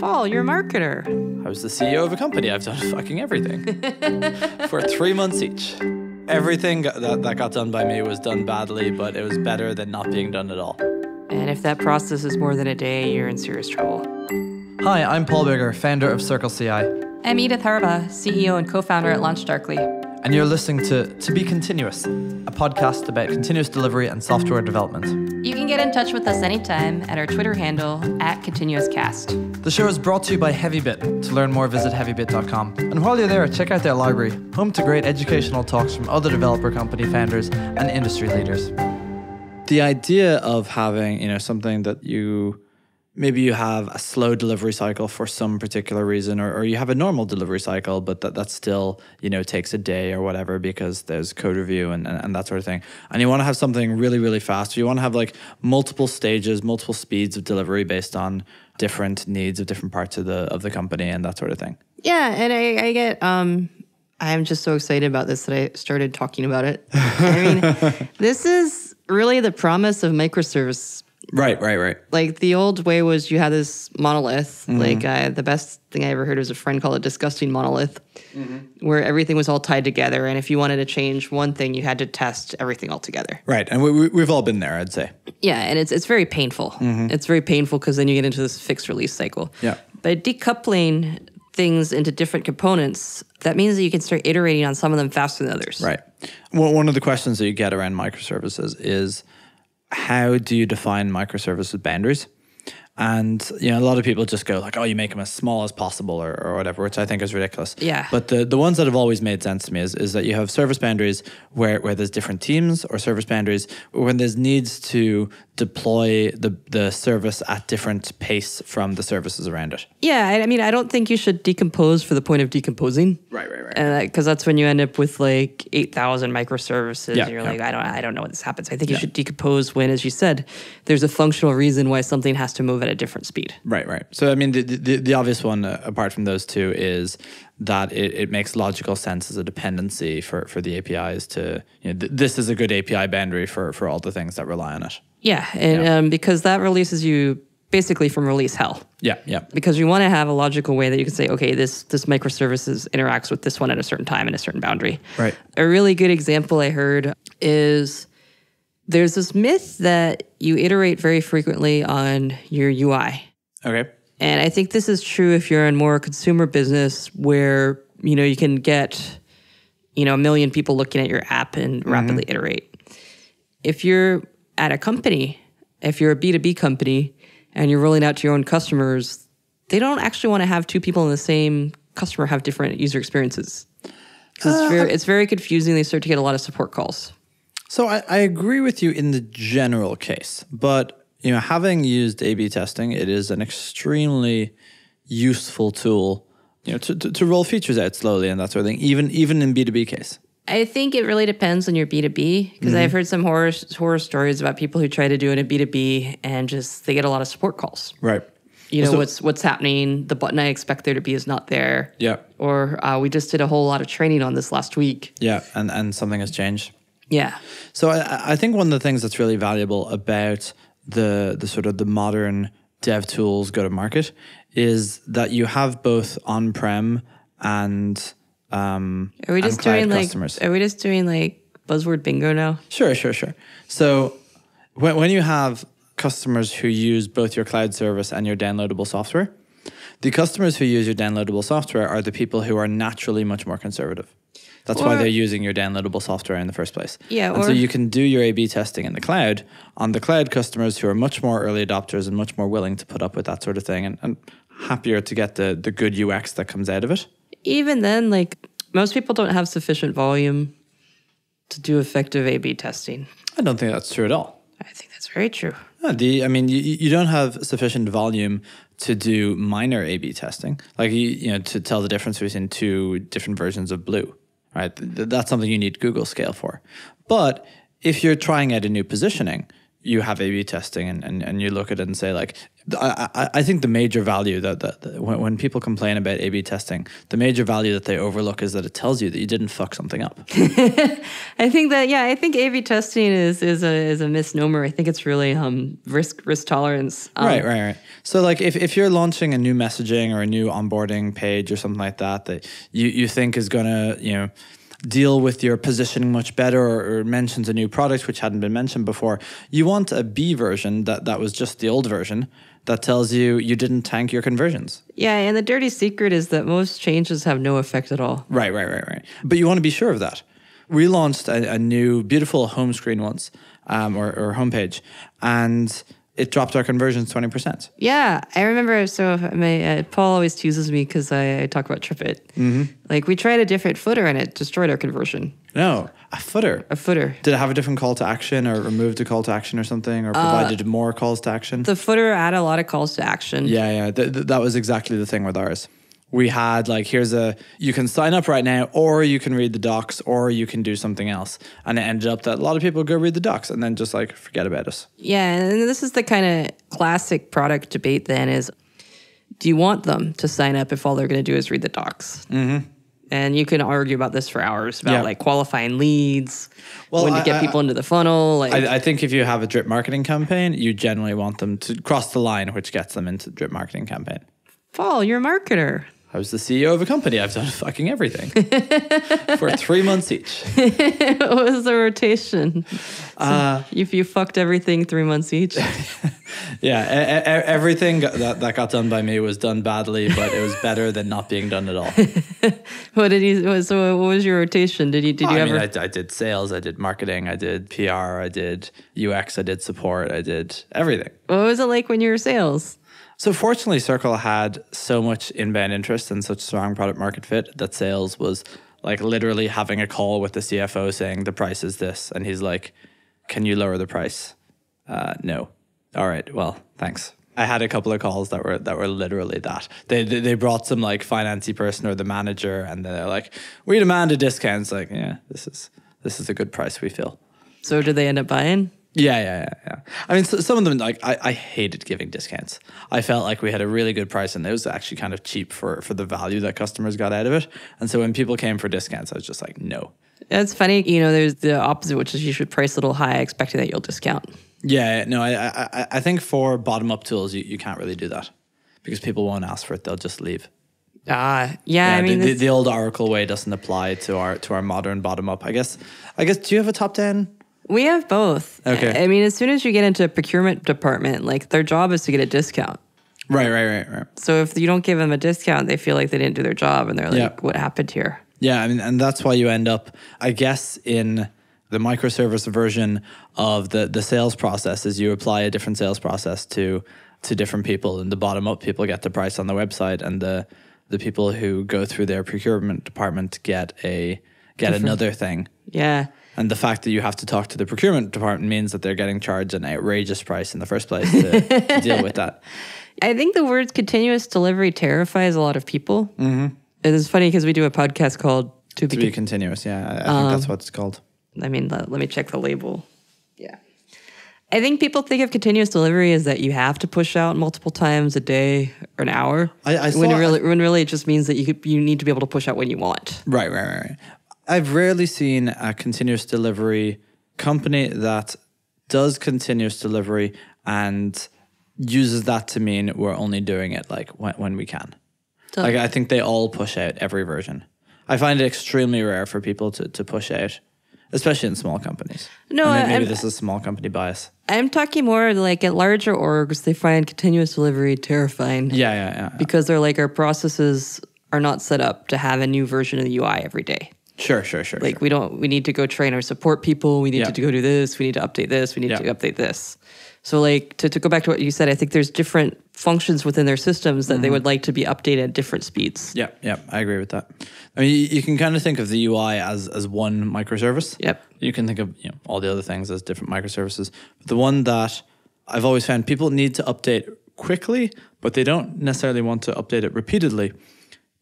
Paul, you're a marketer. I was the CEO of a company. I've done fucking everything for 3 months each. Everything that got done by me was done badly, but it was better than not being done at all. And if that process is more than a day, you're in serious trouble. Hi, I'm Paul Bigger, founder of Circle CI. I'm Edith Harba, CEO and co-founder at LaunchDarkly. And you're listening to Be Continuous, a podcast about continuous delivery and software development. You can get in touch with us anytime at our Twitter handle, @ContinuousCast. The show is brought to you by Heavybit. To learn more, visit heavybit.com. And while you're there, check out their library, home to great educational talks from other developer company founders and industry leaders. The idea of having, something that maybe you have a slow delivery cycle for some particular reason, or you have a normal delivery cycle, but that still, takes a day or whatever because there's code review and that sort of thing. And you want to have something really, really fast. You want to have like multiple stages, multiple speeds of delivery based on different needs of different parts of the company and that sort of thing. Yeah, and I get, I'm just so excited about this that I started talking about it. I mean, this is really the promise of microservice. Right. Like the old way was you had this monolith. The best thing I ever heard was a friend called a disgusting monolith, where everything was all tied together. And if you wanted to change one thing, you had to test everything all together. Right. And we've all been there, I'd say. Yeah. And it's very painful. It's very painful because then you get into this fixed release cycle. Yeah. By decoupling things into different components, that means that you can start iterating on some of them faster than others. Right. Well, one of the questions that you get around microservices is, how do you define microservices boundaries? And, a lot of people just go like, oh, you make them as small as possible or whatever, which I think is ridiculous. Yeah. But the ones that have always made sense to me is that you have service boundaries where there's different teams, or service boundaries when there's needs to deploy the service at different pace from the services around it. Yeah, I mean, I don't think you should decompose for the point of decomposing. Right. Because that's when you end up with like 8,000 microservices. Yeah, and you're like, I don't know what this happens. I think you should decompose when, as you said, there's a functional reason why something has to move at a different speed. Right. So, I mean, the obvious one, apart from those two, is that it makes logical sense as a dependency for the APIs to, this is a good API boundary for all the things that rely on it. Yeah, and because that releases you basically from release hell. Yeah. Because you want to have a logical way that you can say, okay, this microservices interacts with this one at a certain time and a certain boundary. Right. A really good example I heard is there's this myth that you iterate very frequently on your UI. Okay. And I think this is true if you're in more consumer business where, you can get, 1 million people looking at your app and rapidly iterate. If you're at a company, if you're a B2B company and you're rolling out to your own customers, they don't actually want to have two people in the same customer have different user experiences. It's very confusing. They start to get a lot of support calls. So I agree with you in the general case, but having used A/B testing, it is an extremely useful tool, to roll features out slowly and that sort of thing, even in B2B case. I think it really depends on your B2B, because I've heard some horror stories about people who try to do it in B2B and they get a lot of support calls. Right. What's happening? The button I expect there to be is not there. Yeah. Or we just did a whole lot of training on this last week. Yeah, and something has changed. Yeah. So I think one of the things that's really valuable about the sort of the modern dev tools go to market is that you have both on-prem and Are we just doing buzzword bingo now? Sure. So when you have customers who use both your cloud service and your downloadable software, the customers who use your downloadable software are the people who are naturally much more conservative. That's why they're using your downloadable software in the first place. Yeah. And so you can do your A/B testing in the cloud on the cloud customers who are much more early adopters and much more willing to put up with that sort of thing and happier to get the good UX that comes out of it. Even then, most people don't have sufficient volume to do effective A/B testing. I don't think that's true at all. I think that's very true. You don't have sufficient volume to do minor A/B testing, to tell the difference between two different versions of blue, right? That's something you need Google scale for. But if you're trying out a new positioning, you have A/B testing and you look at it and say I think the major value that when people complain about A/B testing, the major value that they overlook is that it tells you that you didn't fuck something up. I think A/B testing is a misnomer. I think it's really risk tolerance. Right. So like if you're launching a new messaging or a new onboarding page or something like that you think is gonna, deal with your positioning much better or mentions a new product which hadn't been mentioned before, you want a B version that was just the old version that tells you didn't tank your conversions. Yeah, and the dirty secret is that most changes have no effect at all. Right. But you want to be sure of that. We launched a new beautiful home screen once, or homepage, and it dropped our conversions 20%. Yeah, I remember. So Paul always teases me because I talk about TripIt. Mm-hmm. Like we tried a different footer and it destroyed our conversion. No, a footer. A footer. Did it have a different call to action or removed a call to action or something or provided more calls to action? The footer had a lot of calls to action. Yeah. That was exactly the thing with ours. We had like, you can sign up right now, or you can read the docs, or you can do something else. And it ended up that a lot of people go read the docs and then just like forget about us. Yeah, and this is the kind of classic product debate then is, do you want them to sign up if all they're going to do is read the docs? Mm-hmm. And you can argue about this for hours about like qualifying leads, when to get people into the funnel. I think if you have a drip marketing campaign, you generally want them to cross the line, which gets them into the drip marketing campaign. Paul, you're a marketer. I was the CEO of a company. I've done fucking everything for 3 months each. What was the rotation? If you fucked everything 3 months each? Yeah, everything that got done by me was done badly, but it was better than not being done at all. So what was your rotation? Did you ever? I did sales, I did marketing, I did PR, I did UX, I did support, I did everything. What was it like when you were sales? So fortunately, Circle had so much inbound interest and such strong product market fit that sales was like literally having a call with the CFO saying the price is this. And he's like, can you lower the price? No. All right. Well, thanks. I had a couple of calls that were literally that. They brought some like financy person or the manager and they're like, we demand a discount. It's like, yeah, this is a good price, we feel. So did they end up buying? Yeah. I mean, some of them, like, I hated giving discounts. I felt like we had a really good price and it was actually kind of cheap for the value that customers got out of it. And so when people came for discounts, I was just like, no. It's funny, there's the opposite, which is you should price a little high, expecting that you'll discount. Yeah, no, I think for bottom-up tools, you can't really do that because people won't ask for it. They'll just leave. I mean... The old Oracle way doesn't apply to our modern bottom-up. I guess, do you have a top-down? We have both. Okay. I mean, as soon as you get into a procurement department, like their job is to get a discount. Right. So if you don't give them a discount, they feel like they didn't do their job and they're like, what happened here? Yeah, I mean, and that's why you end up, I guess, in the microservice version of the sales process is you apply a different sales process to different people. And the bottom up people get the price on the website and the people who go through their procurement department get another thing. Yeah. And the fact that you have to talk to the procurement department means that they're getting charged an outrageous price in the first place to deal with that. I think the word continuous delivery terrifies a lot of people. Mm-hmm. And it's funny because we do a podcast called To Be Continuous. Yeah, I think that's what it's called. I mean, let me check the label. Yeah. I think people think of continuous delivery as that you have to push out multiple times a day or an hour. When really it just means that you need to be able to push out when you want. Right. I've rarely seen a continuous delivery company that does continuous delivery and uses that to mean we're only doing it like when we can. Like I think they all push out every version. I find it extremely rare for people to push out, especially in small companies. No, maybe this is small company bias. I'm talking more like at larger orgs, they find continuous delivery terrifying. Yeah. Because they're like, our processes are not set up to have a new version of the UI every day. Sure. Like we need to go train our support people. We need to go do this. We need to update this. We need to update this. So like to go back to what you said, I think there's different functions within their systems that they would like to be updated at different speeds. Yeah, I agree with that. I mean, you can kind of think of the UI as one microservice. Yep. You can think of all the other things as different microservices. But the one that I've always found people need to update quickly, but they don't necessarily want to update it repeatedly,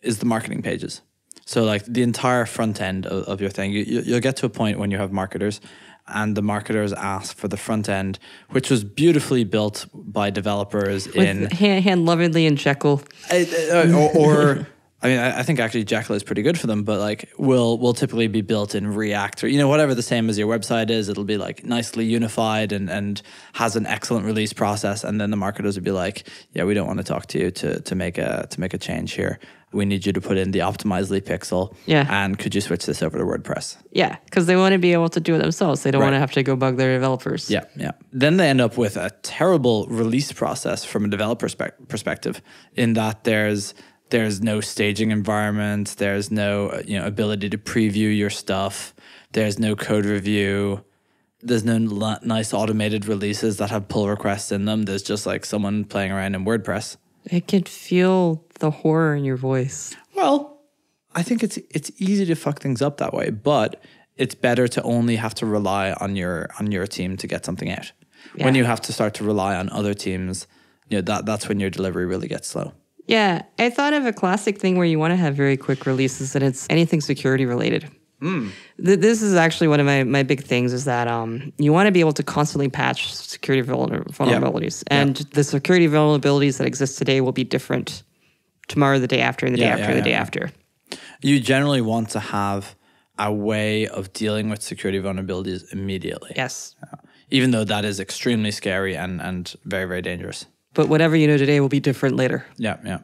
is the marketing pages. So like the entire front end of your thing, you'll get to a point when you have marketers and the marketers ask for the front end, which was beautifully built by developers in hand lovingly in Jekyll. or I mean, I think actually Jekyll is pretty good for them, but like will typically be built in React or, whatever the same as your website is. It'll be like nicely unified and has an excellent release process. And then the marketers would be like, yeah, we don't want to talk to you to make a change here. We need you to put in the optimizely pixel. Yeah. And could you switch this over to WordPress? Yeah, because they want to be able to do it themselves. They don't Right. want to have to go bug their developers. Yeah, yeah. Then they end up with a terrible release process from a developer perspective in that there's no staging environment. There's no ability to preview your stuff. There's no code review. There's no nice automated releases that have pull requests in them. There's just like someone playing around in WordPress. I could feel the horror in your voice. Well, I think it's easy to fuck things up that way, but it's better to only have to rely on your team to get something out. Yeah. When you have to start to rely on other teams, that's when your delivery really gets slow. Yeah, I thought of a classic thing where you want to have very quick releases, and it's anything security related. This is actually one of my big things is that you want to be able to constantly patch security vulnerabilities. Yeah. And the security vulnerabilities that exist today will be different tomorrow, the day after, and the day after, and the day after. You generally want to have a way of dealing with security vulnerabilities immediately. Yes. Even though that is extremely scary and very, very dangerous. But whatever you know today will be different later. Yeah, yeah.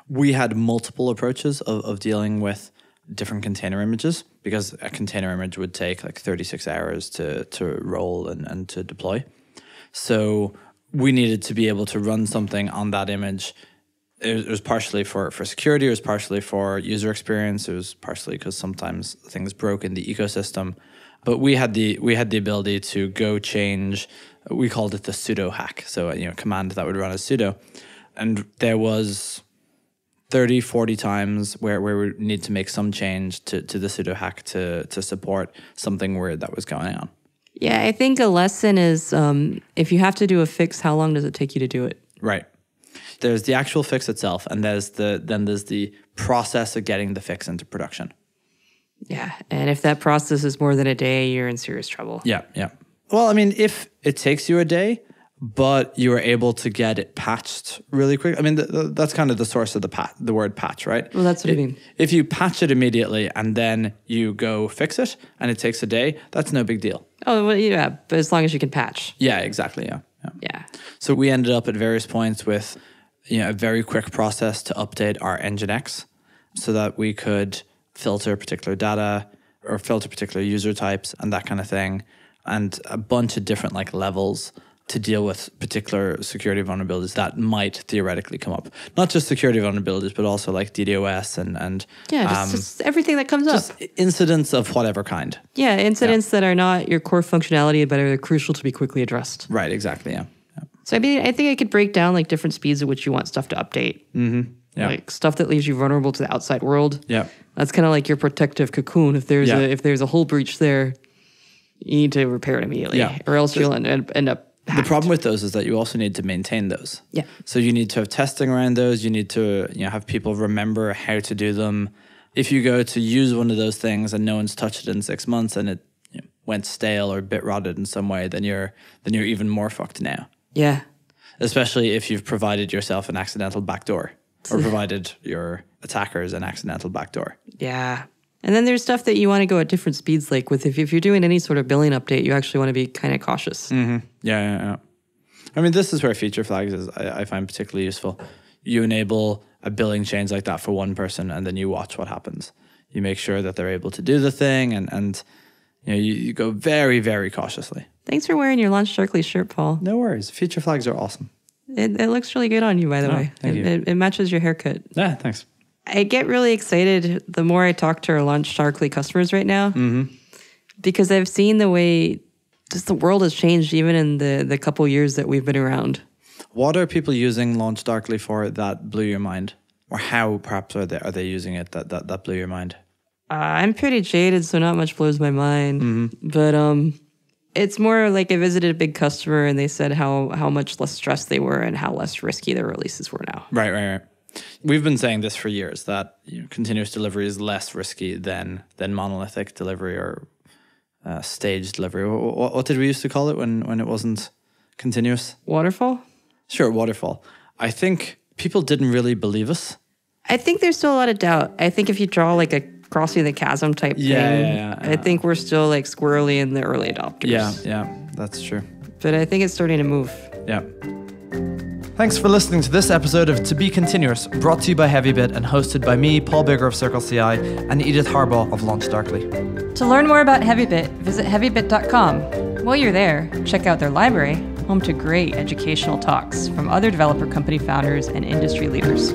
We had multiple approaches of dealing with different container images because a container image would take like 36 hours to roll and to deploy. So we needed to be able to run something on that image. It was partially for security, it was partially for user experience, it was partially because sometimes things broke in the ecosystem. But we had the ability to go change, we called it the sudo hack. So a command that would run as sudo. And there was 30, 40 times where we would need to make some change to the sudo hack to support something weird that was going on. Yeah, I think a lesson is if you have to do a fix, how long does it take you to do it? Right. There's the actual fix itself, and there's the process of getting the fix into production. Yeah, and if that process is more than a day, you're in serious trouble. Yeah, yeah. Well, I mean, if it takes you a day, but you are able to get it patched really quick. I mean, that's kind of the source of the word patch, right? Well, that's what I mean. If you patch it immediately and then you go fix it and it takes a day, that's no big deal. Oh, well, yeah, but as long as you can patch. Yeah, exactly, yeah. Yeah. So we ended up at various points with a very quick process to update our Nginx so that we could filter particular data or filter particular user types and that kind of thing, and a bunch of different like levels to deal with particular security vulnerabilities that might theoretically come up. Not just security vulnerabilities, but also like DDoS and just everything that comes up. Incidents of whatever kind. Yeah, incidents that are not your core functionality, but are crucial to be quickly addressed. Right, exactly, yeah. So I mean, I think I could break down like different speeds at which you want stuff to update. Mm-hmm. Yeah. Like stuff that leaves you vulnerable to the outside world. Yeah. That's kind of like your protective cocoon. If there's a hull breach there, you need to repair it immediately, or else you'll end up hacked. The problem with those is that you also need to maintain those. Yeah. So you need to have testing around those. You need to have people remember how to do them. If you go to use one of those things and no one's touched it in 6 months and it went stale or bit rotted in some way, then you're even more fucked now. Yeah. Especially if you've provided yourself an accidental backdoor or provided your attackers an accidental backdoor. Yeah. And then there's stuff that you want to go at different speeds. Like with if you're doing any sort of billing update, you actually want to be kind of cautious. Mm-hmm. Yeah. I mean, this is where feature flags is I find particularly useful. You enable a billing change like that for one person, and then you watch what happens. You make sure that they're able to do the thing, and you go very, very cautiously. Thanks for wearing your Launch Darkly shirt, Paul. No worries. Feature flags are awesome. It looks really good on you, by the way. Thank you. It matches your haircut. Yeah, thanks. I get really excited the more I talk to our Launch Darkly customers right now, because I've seen the way just the world has changed even in the couple years that we've been around. What are people using Launch Darkly for that blew your mind? Or how perhaps are they using it that blew your mind? I'm pretty jaded, so not much blows my mind. But it's more like I visited a big customer and they said how much less stressed they were and how less risky their releases were now. Right. We've been saying this for years, that continuous delivery is less risky than monolithic delivery or stage delivery. What did we used to call it when it wasn't continuous? Waterfall? Sure, waterfall. I think people didn't really believe us. I think there's still a lot of doubt. I think if you draw like a crossing the chasm type thing, I think we're still like squirrely in the early adopters. Yeah, that's true. But I think it's starting to move. Yeah. Thanks for listening to this episode of To Be Continuous, brought to you by Heavybit and hosted by me, Paul Bigger of Circle CI, and Edith Harbaugh of Launch Darkly. To learn more about Heavybit, visit heavybit.com. While you're there, check out their library, home to great educational talks from other developer company founders and industry leaders.